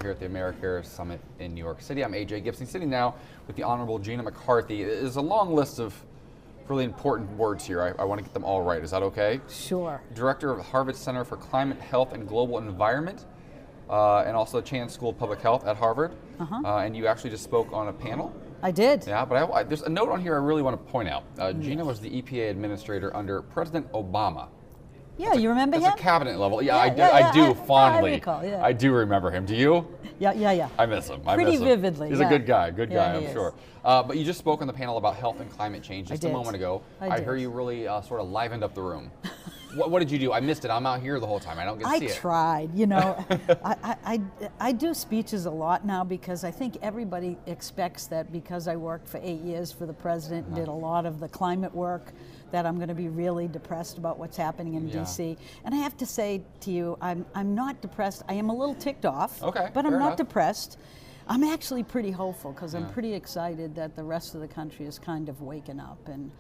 here at the Americares Summit in New York City. I'm AJ Gibson, sitting now with the Honorable Gina McCarthy. There's a long list of really important words here. I want to get them all right. Is that okay? Sure. Director of the Harvard Center for Climate, Health, and Global Environment, and also Chan School of Public Health at Harvard. And you actually just spoke on a panel. I did. Yeah, but there's a note on here I really want to point out. Gina was the EPA administrator under President Obama. Yeah, you remember him? That's a cabinet level. Yeah, I do fondly. I recall, yeah. I do remember him. Do you? Yeah. I miss him. Pretty vividly. He's a good guy. Good guy, he I'm sure. But you just spoke on the panel about health and climate change just a moment ago. I heard you really sort of livened up the room. What did you do? I missed it. I'm out here the whole time. I don't get to see it. I tried. You know, I do speeches a lot now because I think everybody expects that because I worked for 8 years for the president and did a lot of the climate work, that I'm going to be really depressed about what's happening in D.C. And I have to say to you, I'm not depressed. I am a little ticked off, but I'm not depressed. I'm actually pretty hopeful because I'm pretty excited that the rest of the country is kind of waking up, and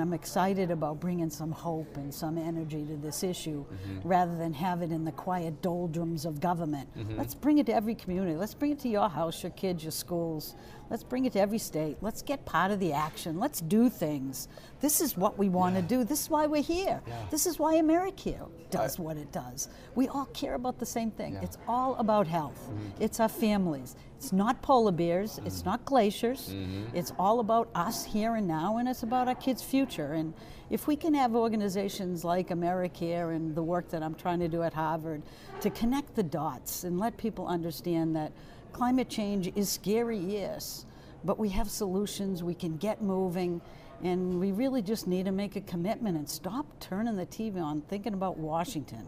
I'm excited about bringing some hope and some energy to this issue rather than have it in the quiet doldrums of government. Let's bring it to every community. Let's bring it to your house, your kids, your schools. Let's bring it to every state. Let's get part of the action. Let's do things. This is what we want to do. This is why we're here. This is why Americares does what it does. We all care about the same thing. It's all about health. It's our families. It's not polar bears. It's not glaciers. It's all about us here and now, and it's about our kids' future. And if we can have organizations like Americares and the work that I'm trying to do at Harvard to connect the dots and let people understand that climate change is scary, yes, but we have solutions, we can get moving, and we really just need to make a commitment and stop turning the TV on thinking about Washington.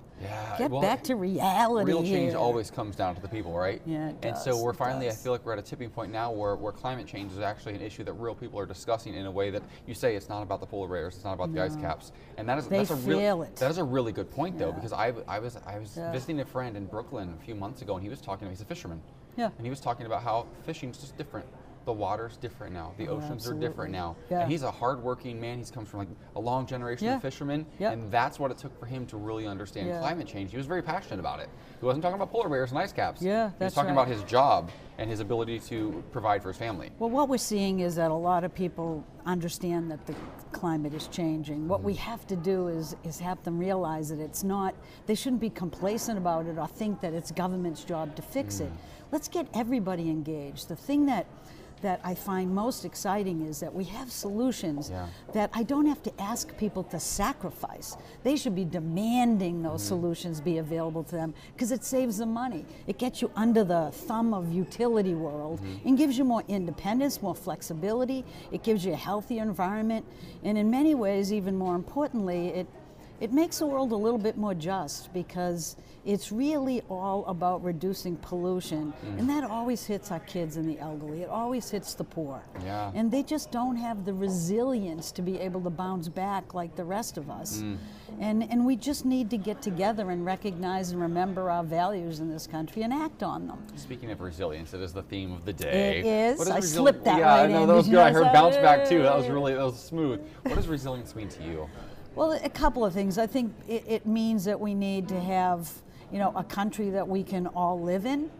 Get back to reality. Real change always comes down to the people, right? Yeah, it does. And so we're finally, I feel like we're at a tipping point now where climate change is actually an issue that real people are discussing in a way that you say it's not about the polar bears, it's not about the ice caps. And that is that is a really good point though, because I was visiting a friend in Brooklyn a few months ago, and he was talking, he's a fisherman. And he was talking about how fishing's just different. The water's different now. The oceans are different now. And he's a hard-working man. He's comes from like a long generation of fishermen, and that's what it took for him to really understand climate change. He was very passionate about it. He wasn't talking about polar bears and ice caps. He was talking about his job and his ability to provide for his family. Well, what we're seeing is that a lot of people understand that the climate is changing. What we have to do is have them realize that it's not, they shouldn't be complacent about it or think that it's government's job to fix it. Let's get everybody engaged. The thing that I find most exciting is that we have solutions that I don't have to ask people to sacrifice. They should be demanding those solutions be available to them because it saves them money. It gets you under the thumb of utility world and gives you more independence, more flexibility. It gives you a healthier environment, and in many ways, even more importantly, it makes the world a little bit more just because it's really all about reducing pollution, and that always hits our kids and the elderly. It always hits the poor. And they just don't have the resilience to be able to bounce back like the rest of us. And we just need to get together and recognize and remember our values in this country and act on them. Speaking of resilience, it is the theme of the day. It is. I slipped that right in. Yeah, no, that was good. I heard bounce back too. That was smooth. What does resilience mean to you? Well, a couple of things. I think it means that we need to have, a country that we can all live in,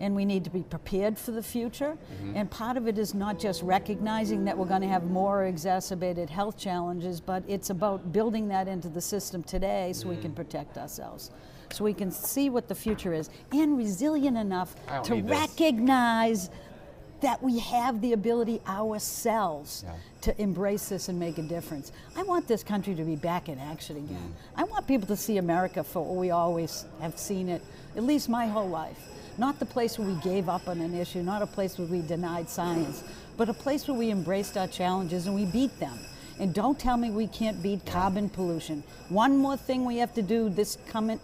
and we need to be prepared for the future. And part of it is not just recognizing that we're going to have more exacerbated health challenges, but it's about building that into the system today so we can protect ourselves, so we can see what the future is, and resilient enough to recognize that we have the ability ourselves to embrace this and make a difference. I want this country to be back in action again. I want people to see America for what we always have seen it, at least my whole life. Not the place where we gave up on an issue, not a place where we denied science, but a place where we embraced our challenges and we beat them. And don't tell me we can't beat carbon pollution. One more thing we have to do this coming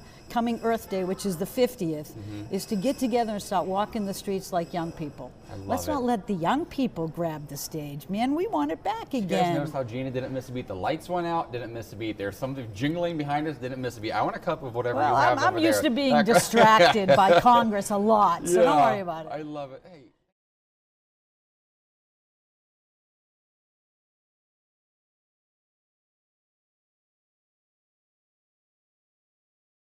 Earth Day, which is the 50th, is to get together and start walking the streets like young people. Let's not let the young people grab the stage. Man, we want it back again. You guys notice how Gina didn't miss a beat? The lights went out, didn't miss a beat. There's something jingling behind us, didn't miss a beat. I want a cup of whatever you have over there. I'm used to being distracted by Congress a lot, so don't worry about it. I love it. Hey.